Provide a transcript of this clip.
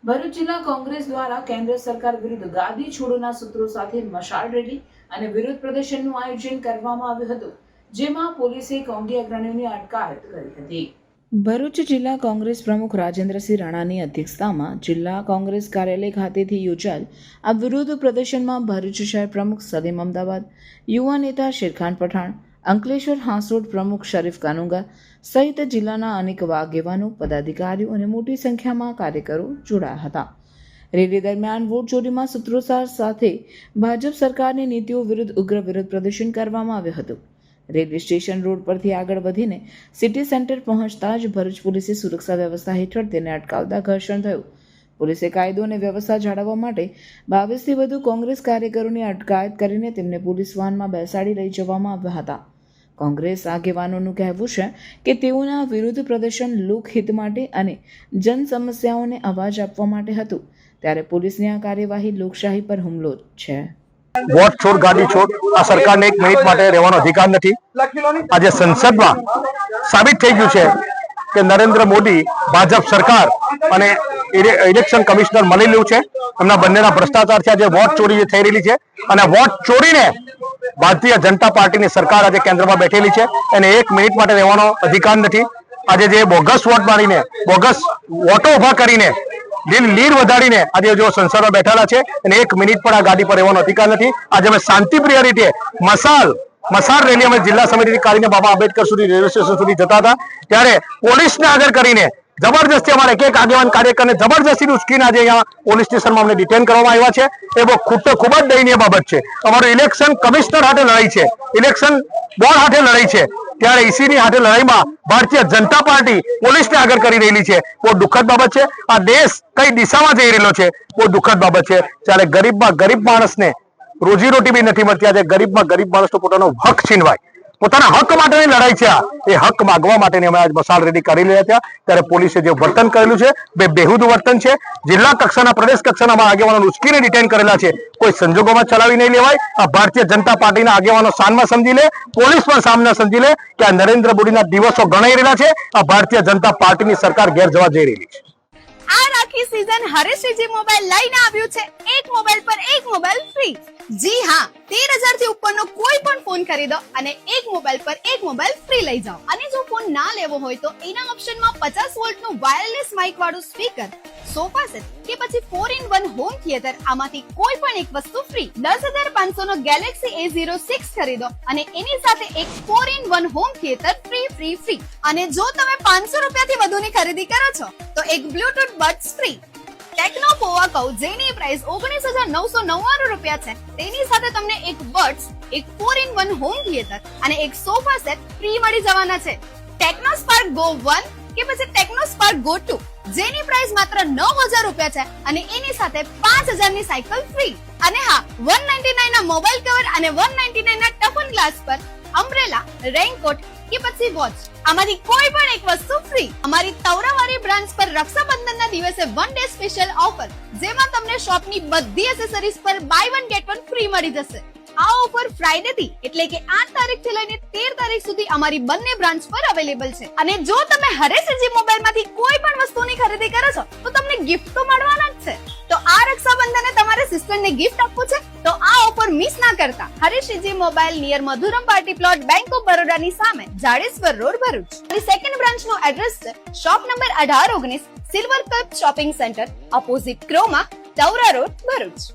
ભરૂચ જિલ્લા કોંગ્રેસ દ્વારા કેન્દ્ર સરકાર વિરુદ્ધ ગાદી છોડોના સૂત્રો સાથે મશાલ રેલી અને વિરોધ પ્રદર્શનનું આયોજન કરવામાં આવ્યું હતું, જેમાં પોલીસે કોંગી અગ્રણીઓની અટકાયત કરી હતી. ભરૂચ જિલ્લા કોંગ્રેસ પ્રમુખ રાજેન્દ્રસિંહ રાણાની અધ્યક્ષતામાં જિલ્લા કોંગ્રેસ કાર્યાલય ખાતેથી યોજાયેલ આ વિરોધ પ્રદર્શનમાં ભરૂચ શહેર પ્રમુખ સલીમ અમદાવાદ, યુવા નેતા શેરખાન પઠાણ, અંકલેશ્વર હાંસોટ પ્રમુખ શરીફ કાનુંગા સહિત જિલ્લાના અનેક આગેવાનો, પદાધિકારીઓ અને મોટી સંખ્યામાં કાર્યકરો જોડાયા હતા. રેલી દરમિયાન વોટ ચોરીમાં સૂત્રોચ્ચાર સાથે ભાજપ સરકારની નીતિઓ વિરુદ્ધ ઉગ્ર વિરોધ પ્રદર્શન કરવામાં આવ્યું હતું. રેલવે સ્ટેશન રોડ પરથી આગળ વધીને સિટી સેન્ટર પહોંચતા જ ભરૂચ પોલીસે સુરક્ષા વ્યવસ્થા હેઠળ તેને અટકાવતા ઘર્ષણ થયું. પોલીસે કાયદો અને વ્યવસ્થા જાળવવા માટે 22થી વધુ કોંગ્રેસ કાર્યકરોની અટકાયત કરીને તેમને પોલીસ વાનમાં બેસાડી લઈ જવામાં આવ્યા હતા. કોંગ્રેસ આગેવાનોનું કહેવું છે કે તેઓના વિરોધ પ્રદર્શન લોકહિત માટે અને જન સમસ્યાઓને અવાજ આપવા માટે હતું, ત્યારે પોલીસની આ કાર્યવાહી લોકશાહી પર હુમલો છે. વોટ છોડ ગાડી છોડ આ સરકારને એક મિનિટ માટે રહેવાનો અધિકાર નથી. આજે સંસદમાં સાબિત થઈ ગયું છે કે નરેન્દ્ર મોદી, ભાજપ સરકાર અને ઇલેક્શન કમિશનર મળેલું છે. એમના બંનેના ભ્રષ્ટાચાર છે. આજે વોટ ચોરી જે થઈ રહેલી છે અને વોટ ચોરીને ભારતીય જનતા પાર્ટીની સરકાર આજે કેન્દ્રમાં બેઠેલી છે, એને એક મિનિટ માટે રહેવાનો અધિકાર નથી. આજે જે બોગસ વોટ મારીને, બોગસ વોટો ઉભા કરીને, લીડ વધારીને આજે જો સંસદમાં બેઠેલા છે અને એક મિનિટ પણ આ ગાડી પર રહેવાનો અધિકાર નથી. આજે અમે શાંતિપ્રિય રીતે મશાલ રેલી અમે જિલ્લા સમિતિથી કાઢીને બાબા આંબેડકર સુધી રેલવે સ્ટેશન સુધી જતા હતા, ત્યારે પોલીસને આગળ કરીને જબરજસ્તી અમારા એક આગેવાન કાર્યકરને જબરજસ્તી ઉશ્કીને આજે અહીંયા પોલીસ સ્ટેશનમાં અમને ડિટેન કરવામાં આવ્યા છે. એ ખૂબ જ દયનીય બાબત છે. અમારું ઇલેક્શન કમિશનર હાથે લડાઈ છે, ઇલેક્શન બોર્ડ હાથે લડાઈ છે, ત્યારે ઈસીની હાથે લડાઈમાં ભારતીય જનતા પાર્ટી પોલીસને આગળ કરી રહેલી છે. બહુ દુઃખદ બાબત છે. આ દેશ કઈ દિશામાં જઈ રહેલો છે, બહુ દુઃખદ બાબત છે. ત્યારે ગરીબમાં ગરીબ માણસને રોજીરોટી બી નથી મળતી. આજે ગરીબમાં ગરીબ માણસનો પોતાનો હક છીનવાય, પોતાના હક માટેની લડાઈ છે. એ હક માગવા માટેની અમે આજ મશાલ રેલી કરી રહ્યા હતા, ત્યારે પોલીસે જે વર્તન કરેલું છે બેહુદ વર્તન છે. જિલ્લા કક્ષાના, પ્રદેશ કક્ષાના અમારા આગેવાનો ઉશ્કીને ડિટેન કરેલા છે. કોઈ સંજોગોમાં ચલાવી નહીં લેવાય. આ ભારતીય જનતા પાર્ટીના આગેવાનો સાનમાં સમજી લે, પોલીસ પણ સામને સમજી લે કે આ નરેન્દ્ર મોદીના દિવસો ગણાઈ રહેલા છે. આ ભારતીય જનતા પાર્ટીની સરકાર ઘેર જવા જઈ રહેલી છે. આ રાખી સીઝન હરેશજી મોબાઈલ લઈને આવ્યું છે એક મોબાઈલ પર એક મોબાઈલ ફ્રી. જી હા, 13,000 થી ઉપરનો કોઈ પણ ફોન ખરીદો અને એક મોબાઈલ પર એક મોબાઈલ ફ્રી લઈ જાઓ. અને જો ફોન ના લેવો હોય તો એના ઓપ્શનમાં 50 વોલ્ટનું વાયરલેસ માઇક વાળું સ્પીકર, સોફા સેટ કે પછી 4-in-1 હોમ થિયેટર, આમાંથી કોઈ પણ એક વસ્તુ ફ્રી. 10,500 નો ગેલેક્સી A06 ખરીદો અને એની સાથે એક 4-in-1 હોમ થિયેટર ફ્રી. અને જો તમે 500 રૂપિયાથી વધુની ખરીદી કરો છો તો એક Bluetooth buds free. Techno poha કહો જેની પ્રાઇસ 19,999 રૂપિયા છે, તેની સાથે તમને એક બડ્સ, એક 4-in-1 હોમ થિયેટર અને એક સોફા સેટ ફ્રી મળી જવાના છે. ટેકનો સ્પાર્ક ગો 1 કે પછી ટેકનો સ્પાર્ક ગો 2 જેની પ્રાઇસ માત્ર 9,000 રૂપિયા છે અને એની સાથે 5,000 ની સાયકલ ફ્રી. અને હા, 199 ના મોબાઈલ કવર અને 199 ના ટફન ગ્લાસ પર અમ્બ્રેલા, રેઇનકોટ કે પછી વોચ, આમાંથી કોઈ પણ એક વસ્તુ ફ્રી. અમારી તવરાવાળી બ્રાન્ચ પર રક્ષાબંધનના દિવસે 1 ડે સ્પેશિયલ ઓફર, જેમાં તમને શોપની બધી એસેસરીઝ પર બાય 1 ગેટ 1 ફ્રી મળી જશે. આ ઓફર ફ્રાઈડે થી એટલે કે 8 તારીખથી લઈને 13 તારીખ સુધી અમારી બંને બ્રાન્ચ પર અવેલેબલ છે. અને જો તમે હરેશજી મોબાઈલમાંથી કોઈ પણ વસ્તુની ખરીદી કરો છો તો તમને ગિફ્ટ તો મળવાના જ છે. તો આ રક્ષાબંધને તમારે સિસ્ટરને ગિફ્ટ આપવું છે તો આ ઓફર મિસ ના કરતા. Hareshji mobile near Madhuram party plot, bank of બરોડાની સામે, જાડેશ્વર રોડ, ભરૂચ. અને સેકન્ડ બ્રાન્ચ નું એડ્રેસ છે shop number 1819, silver cup shopping centre, opposite Croma, Tavra road, Bharuch.